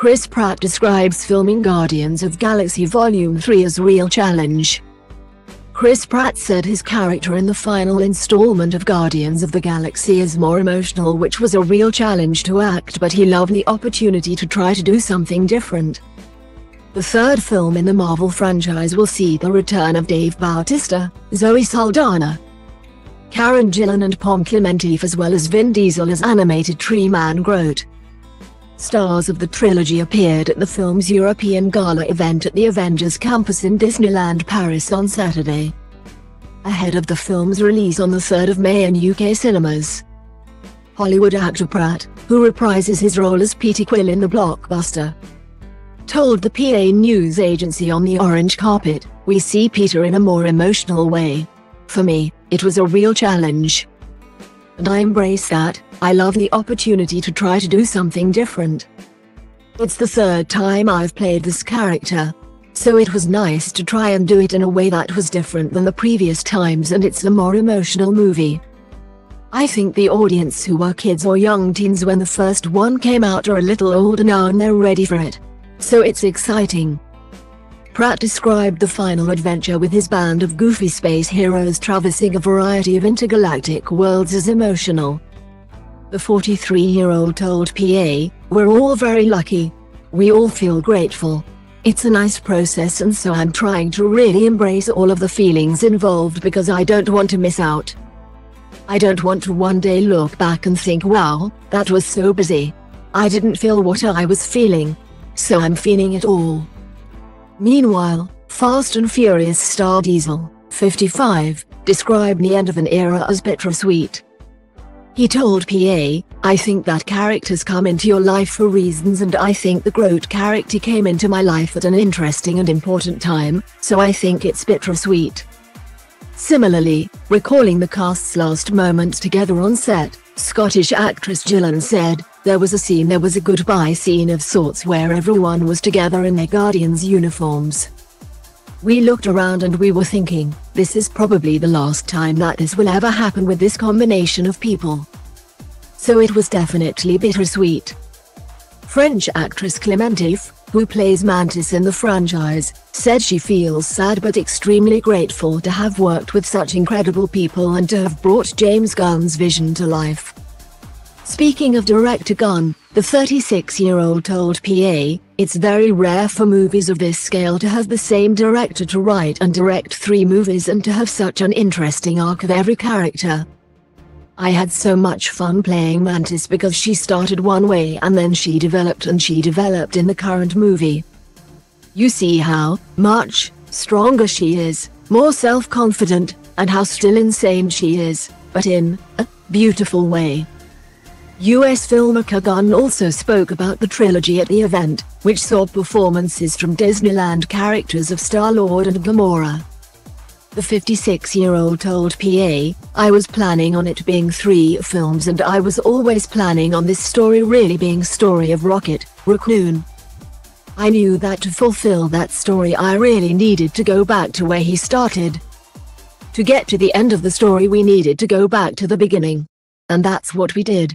Chris Pratt describes filming Guardians of Galaxy Vol.3 as real challenge. Chris Pratt said his character in the final installment of Guardians of the Galaxy is more emotional, which was a real challenge to act, but he loved the opportunity to try to do something different. The third film in the Marvel franchise will see the return of Dave Bautista, Zoe Saldana, Karen Gillan and Klementieff, as well as Vin Diesel as animated tree man Groot. Stars of the trilogy appeared at the film's European gala event at the Avengers campus in Disneyland Paris on Saturday, ahead of the film's release on the 3rd of May in UK cinemas. Hollywood actor Pratt, who reprises his role as Peter Quill in the blockbuster, told the PA news agency on the orange carpet, "We see Peter in a more emotional way. For me, it was a real challenge. And I embrace that. I love the opportunity to try to do something different. It's the third time I've played this character, so it was nice to try and do it in a way that was different than the previous times, and it's a more emotional movie. I think the audience who were kids or young teens when the first one came out are a little older now and they're ready for it. So it's exciting." Pratt described the final adventure with his band of goofy space heroes traversing a variety of intergalactic worlds as emotional. The 43-year-old told PA, "We're all very lucky. We all feel grateful. It's a nice process, and so I'm trying to really embrace all of the feelings involved because I don't want to miss out. I don't want to one day look back and think, wow, that was so busy. I didn't feel what I was feeling. So I'm feeling it all." Meanwhile, Fast and Furious star Diesel, 55, described the end of an era as bittersweet. He told PA, "I think that characters come into your life for reasons, and I think the Groot character came into my life at an interesting and important time, so I think it's bittersweet." Similarly, recalling the cast's last moments together on set, Scottish actress Gillan said, there was a goodbye scene of sorts where everyone was together in their Guardians uniforms. We looked around and we were thinking, this is probably the last time that this will ever happen with this combination of people. So it was definitely bittersweet." French actress Klementieff, who plays Mantis in the franchise, said she feels sad but extremely grateful to have worked with such incredible people and to have brought James Gunn's vision to life. Speaking of director Gunn, the 36-year-old told PA, "It's very rare for movies of this scale to have the same director to write and direct 3 movies and to have such an interesting arc of every character. I had so much fun playing Mantis because she started one way and then she developed in the current movie. You see how much stronger she is, more self-confident, and how still insane she is, but in a beautiful way." US filmmaker Gunn also spoke about the trilogy at the event, which saw performances from Disneyland characters of Star-Lord and Gamora. The 56-year-old told PA, "I was planning on it being 3 films, and I was always planning on this story really being story of Rocket Raccoon. I knew that to fulfill that story I really needed to go back to where he started. To get to the end of the story we needed to go back to the beginning. And that's what we did.